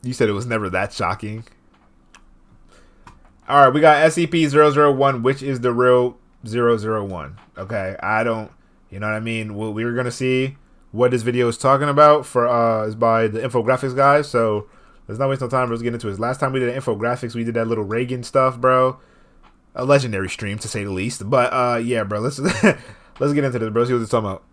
You said it was never that shocking. All right, we got SCP-001, which is the real 001. Okay, I don't, you know what I mean? We're going to see what this video is talking about is by the infographics guys. So let's not waste no time. Let's get into it. Last time we did infographics, we did that little Reagan stuff, bro. A legendary stream, to say the least. But yeah, bro, let's let's get into this, bro. See what it's talking about.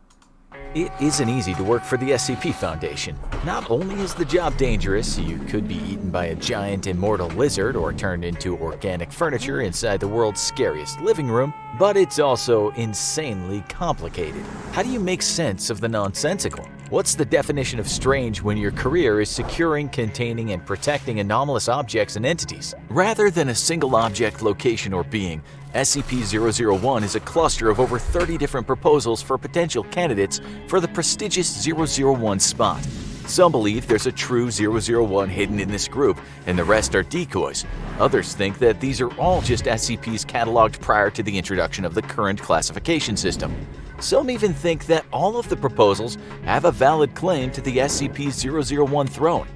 It isn't easy to work for the SCP Foundation. Not only is the job dangerous, you could be eaten by a giant immortal lizard or turned into organic furniture inside the world's scariest living room, but it's also insanely complicated. How do you make sense of the nonsensical? What's the definition of strange when your career is securing, containing, and protecting anomalous objects and entities? Rather than a single object, location, or being, SCP-001 is a cluster of over 30 different proposals for potential candidates for the prestigious 001 spot. Some believe there's a true 001 hidden in this group, and the rest are decoys. Others think that these are all just SCPs cataloged prior to the introduction of the current classification system. Some even think that all of the proposals have a valid claim to the SCP-001 throne.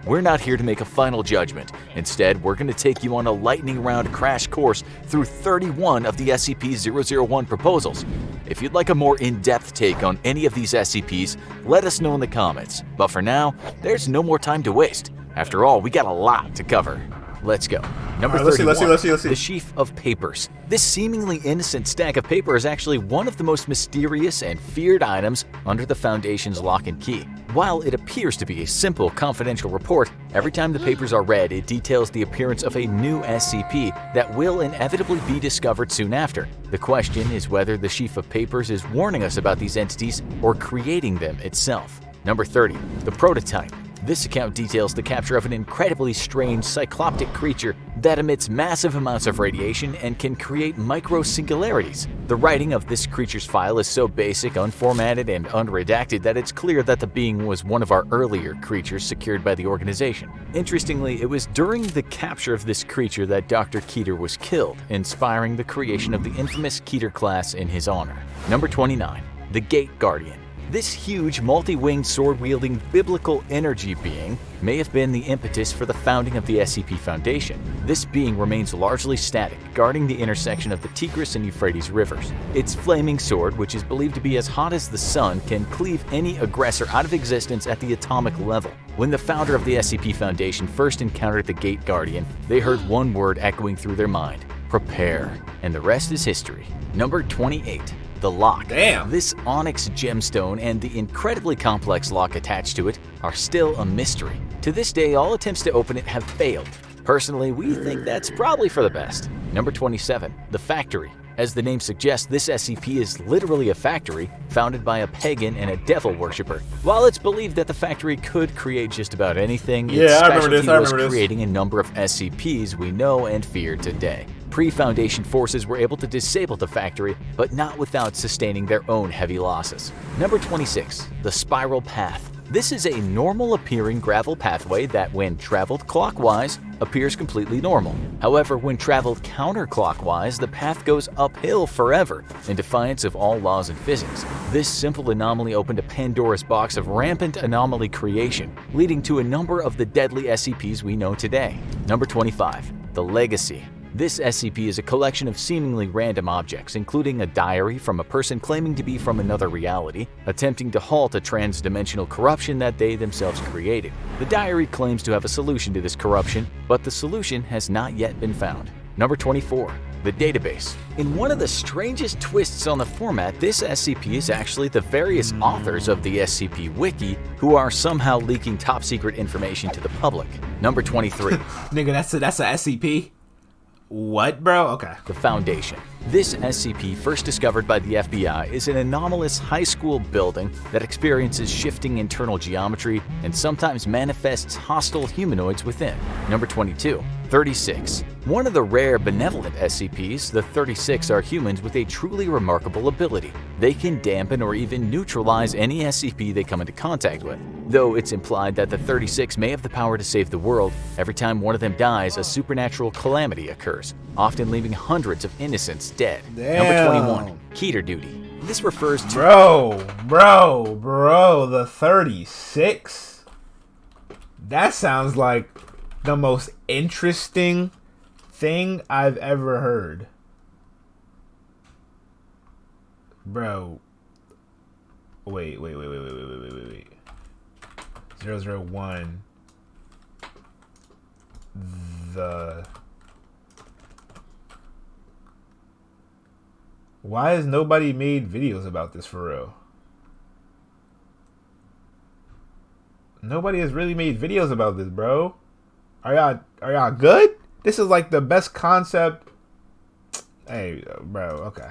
We're not here to make a final judgment. Instead, we're going to take you on a lightning round crash course through 31 of the SCP-001 proposals. If you'd like a more in-depth take on any of these SCPs, let us know in the comments. But for now, there's no more time to waste. After all, we got a lot to cover. Let's go. Number 31, let's see. the sheaf of papers. This seemingly innocent stack of paper is actually one of the most mysterious and feared items under the Foundation's lock and key. While it appears to be a simple, confidential report, every time the papers are read, it details the appearance of a new SCP that will inevitably be discovered soon after. The question is whether the sheaf of papers is warning us about these entities or creating them itself. Number 30, the prototype. This account details the capture of an incredibly strange cycloptic creature that emits massive amounts of radiation and can create micro-singularities. The writing of this creature's file is so basic, unformatted, and unredacted that it's clear that the being was one of our earlier creatures secured by the organization. Interestingly, it was during the capture of this creature that Dr. Keter was killed, inspiring the creation of the infamous Keter class in his honor. Number 29, the Gate Guardian. This huge, multi-winged, sword-wielding biblical energy being may have been the impetus for the founding of the SCP Foundation. This being remains largely static, guarding the intersection of the Tigris and Euphrates rivers. Its flaming sword, which is believed to be as hot as the sun, can cleave any aggressor out of existence at the atomic level. When the founder of the SCP Foundation first encountered the Gate Guardian, they heard one word echoing through their mind: prepare. And the rest is history. Number 28. The lock. Damn. This onyx gemstone and the incredibly complex lock attached to it are still a mystery. To this day, all attempts to open it have failed. Personally, we think that's probably for the best. Number 27, the factory. As the name suggests, this SCP is literally a factory founded by a pagan and a devil worshipper. While it's believed that the factory could create just about anything, its specialty was creating a number of SCPs we know and fear today. Pre-Foundation forces were able to disable the factory, but not without sustaining their own heavy losses. Number 26, the Spiral Path. This is a normal-appearing gravel pathway that, when traveled clockwise, appears completely normal. However, when traveled counterclockwise, the path goes uphill forever, in defiance of all laws in physics. This simple anomaly opened a Pandora's box of rampant anomaly creation, leading to a number of the deadly SCPs we know today. Number 25, the Legacy. This SCP is a collection of seemingly random objects, including a diary from a person claiming to be from another reality, attempting to halt a trans-dimensional corruption that they themselves created. The diary claims to have a solution to this corruption, but the solution has not yet been found. Number 24. The database. In one of the strangest twists on the format, this SCP is actually the various authors of the SCP Wiki who are somehow leaking top-secret information to the public. Number 23. Nigga, that's a SCP? What, bro? Okay. The Foundation. This SCP, first discovered by the FBI, is an anomalous high school building that experiences shifting internal geometry and sometimes manifests hostile humanoids within. Number 22. 36. One of the rare benevolent SCPs, the 36 are humans with a truly remarkable ability. They can dampen or even neutralize any SCP they come into contact with. Though it's implied that the 36 may have the power to save the world, every time one of them dies, a supernatural calamity occurs, often leaving hundreds of innocents dead. Damn. Number 21. Keter Duty. This refers to... Bro, the 36? That sounds like the most interesting thing I've ever heard. Bro. Wait. 001. Why has nobody made videos about this for real? Nobody has really made videos about this, bro. Are y'all good? This is like the best concept. Hey, bro, okay.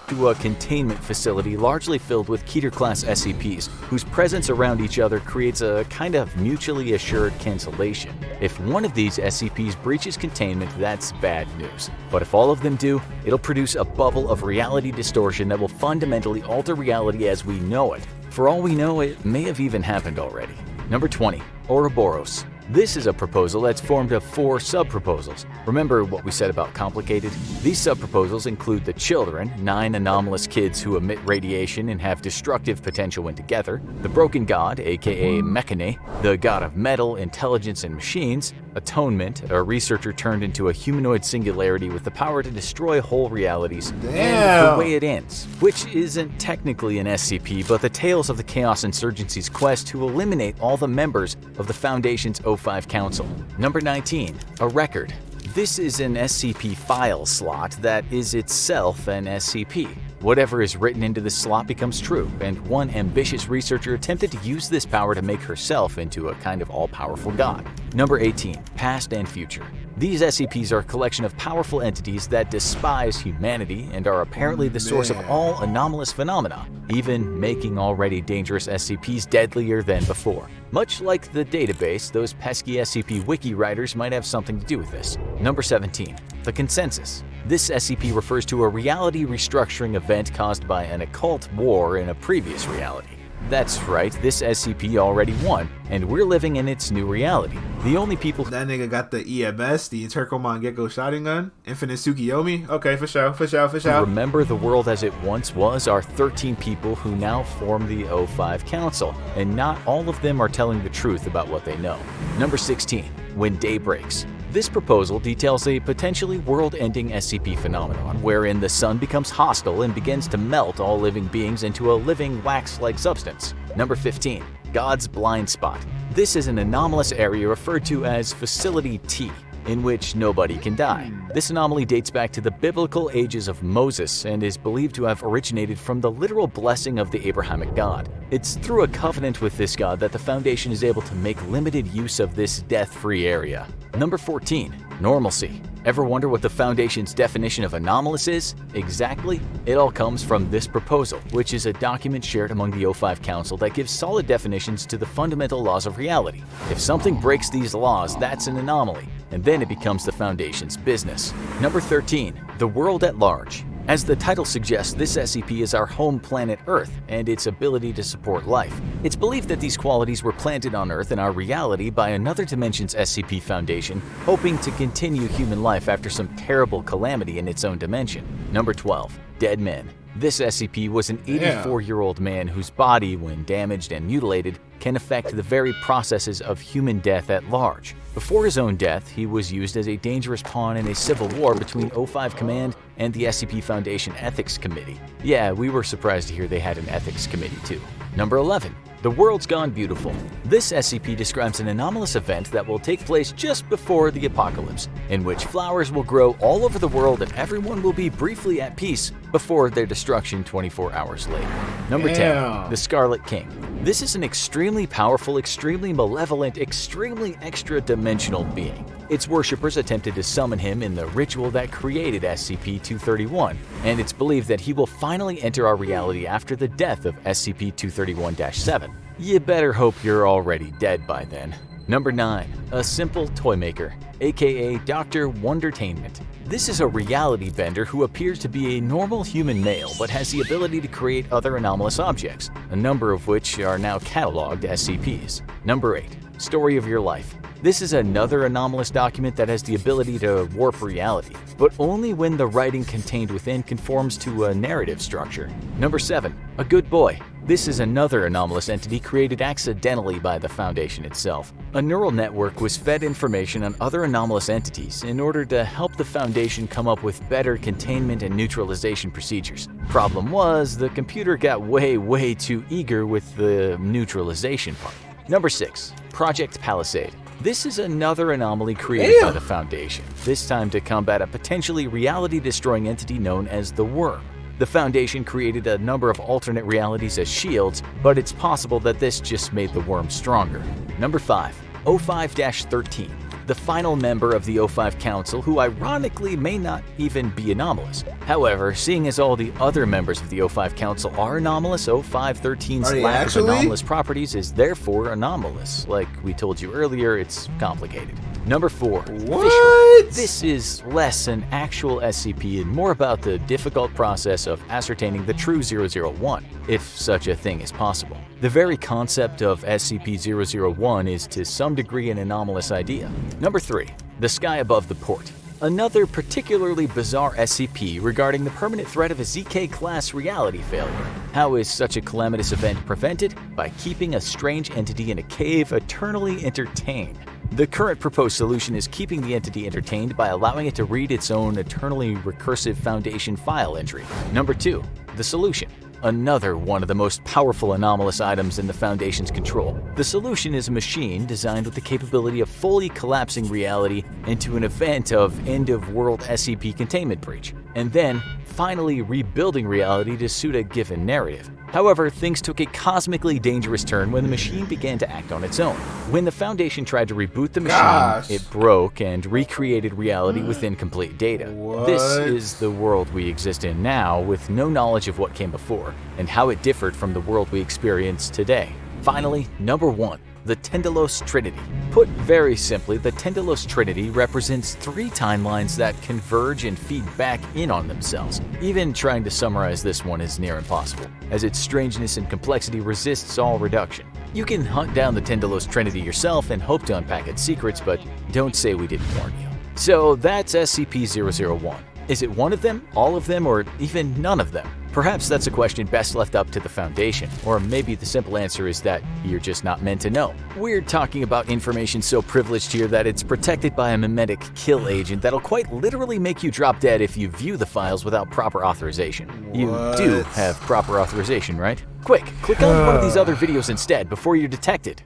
To a containment facility largely filled with Keter-class SCPs, whose presence around each other creates a kind of mutually assured cancellation. If one of these SCPs breaches containment, that's bad news. But if all of them do, it'll produce a bubble of reality distortion that will fundamentally alter reality as we know it. For all we know, it may have even happened already. Number 20. Ouroboros. This is a proposal that's formed of 4 sub-proposals. Remember what we said about complicated? These sub-proposals include the children, 9 anomalous kids who emit radiation and have destructive potential when together, the broken god, aka Mechane, the god of metal, intelligence, and machines, Atonement, a researcher turned into a humanoid singularity with the power to destroy whole realities, and the way it ends, which isn't technically an SCP, but the tales of the Chaos Insurgency's quest to eliminate all the members of the Foundation's O5 Council. Number 19. A record. This is an SCP file slot that is itself an SCP. Whatever is written into this slot becomes true, and one ambitious researcher attempted to use this power to make herself into a kind of all-powerful god. Number 18. Past and future. These SCPs are a collection of powerful entities that despise humanity and are apparently the source of all anomalous phenomena, even making already dangerous SCPs deadlier than before. Much like the database, those pesky SCP wiki writers might have something to do with this. Number 17. The Consensus. This SCP refers to a reality restructuring event caused by an occult war in a previous reality. That's right, this SCP already won, and we're living in its new reality. The only people— That nigga got the EMS, the Turko Mangekyo Sharingan, Infinite Tsukiyomi. Okay, for sure. who remember the world as it once was are 13 people who now form the O5 Council, and not all of them are telling the truth about what they know. Number 16. When Day Breaks. This proposal details a potentially world-ending SCP phenomenon wherein the sun becomes hostile and begins to melt all living beings into a living wax-like substance. Number 15. God's Blind Spot. This is an anomalous area referred to as Facility T, in which nobody can die. This anomaly dates back to the biblical ages of Moses and is believed to have originated from the literal blessing of the Abrahamic God. It's through a covenant with this god that the Foundation is able to make limited use of this death-free area. Number 14. Normalcy. Ever wonder what the Foundation's definition of anomalous is? Exactly. It all comes from this proposal, which is a document shared among the O5 Council that gives solid definitions to the fundamental laws of reality. If something breaks these laws, that's an anomaly, and then it becomes the Foundation's business. Number 13. The World at Large. As the title suggests, this SCP is our home planet Earth and its ability to support life. It's believed that these qualities were planted on Earth in our reality by another dimension's SCP Foundation, hoping to continue human life after some terrible calamity in its own dimension. Number 12. Dead Men. This SCP was an 84-year-old man whose body, when damaged and mutilated, can affect the very processes of human death at large. Before his own death, he was used as a dangerous pawn in a civil war between O5 Command and the SCP Foundation Ethics Committee. Yeah, we were surprised to hear they had an ethics committee too. Number 11. The World's Gone Beautiful. This SCP describes an anomalous event that will take place just before the apocalypse, in which flowers will grow all over the world and everyone will be briefly at peace before their destruction 24 hours later. Number 10. The Scarlet King. This is an extremely powerful, extremely malevolent, extremely extra-dimensional being. Its worshippers attempted to summon him in the ritual that created SCP-231, and it's believed that he will finally enter our reality after the death of SCP-231-7. You better hope you're already dead by then. Number 9. A Simple Toymaker, aka Dr. WONDERTAINMENT. This is a reality bender who appears to be a normal human male but has the ability to create other anomalous objects, a number of which are now cataloged SCPs. Number 8. Story of Your Life. This is another anomalous document that has the ability to warp reality, but only when the writing contained within conforms to a narrative structure. Number 7. A Good Boy. This is another anomalous entity created accidentally by the Foundation itself. A neural network was fed information on other anomalous entities in order to help the Foundation come up with better containment and neutralization procedures. Problem was, the computer got way too eager with the neutralization part. Number 6. Project Palisade. This is another anomaly created by the Foundation, this time to combat a potentially reality-destroying entity known as the Worm. The Foundation created a number of alternate realities as shields, but it's possible that this just made the Worm stronger. Number 5. 05-13. The final member of the O5 Council, who ironically may not even be anomalous. However, seeing as all the other members of the O5 Council are anomalous, 05-13's lack of anomalous properties is therefore anomalous. Like we told you earlier, it's complicated. Number 4. What? This is less an actual SCP and more about the difficult process of ascertaining the true 001, if such a thing is possible. The very concept of SCP-001 is to some degree an anomalous idea. Number 3. The Sky Above the Port. Another particularly bizarre SCP regarding the permanent threat of a ZK-class reality failure. How is such a calamitous event prevented? By keeping a strange entity in a cave eternally entertained. The current proposed solution is keeping the entity entertained by allowing it to read its own eternally recursive Foundation file entry. Number 2. The solution. Another one of the most powerful anomalous items in the Foundation's control. The solution is a machine designed with the capability of fully collapsing reality into an event of end-of-world SCP containment breach, and then finally rebuilding reality to suit a given narrative. However, things took a cosmically dangerous turn when the machine began to act on its own. When the Foundation tried to reboot the machine, it broke and recreated reality with incomplete data. This is the world we exist in now, with no knowledge of what came before, and how it differed from the world we experience today. Finally, number 1. The TINDALOS Trinity. Put very simply, the TINDALOS Trinity represents 3 timelines that converge and feed back in on themselves. Even trying to summarize this one is near impossible, as its strangeness and complexity resists all reduction. You can hunt down the TINDALOS Trinity yourself and hope to unpack its secrets, but don't say we didn't warn you. So that's SCP-001. Is it one of them, all of them, or even none of them? Perhaps that's a question best left up to the Foundation, or maybe the simple answer is that you're just not meant to know. We're talking about information so privileged here that it's protected by a memetic kill agent that'll quite literally make you drop dead if you view the files without proper authorization. You do have proper authorization, right? Quick, click on one of these other videos instead before you're detected.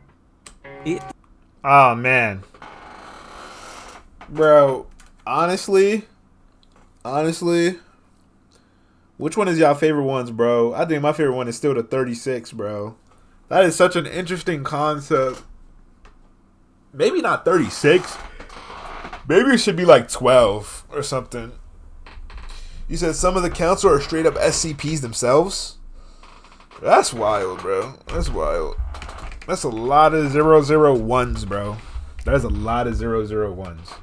Oh, man. Bro, honestly, which one is y'all favorite ones, bro? I think my favorite one is still the 36, bro. That is such an interesting concept. Maybe not 36. Maybe it should be like 12 or something. You said some of the council are straight up SCPs themselves? That's wild, bro. That's wild. That's a lot of 001s, bro. There's a lot of 001s.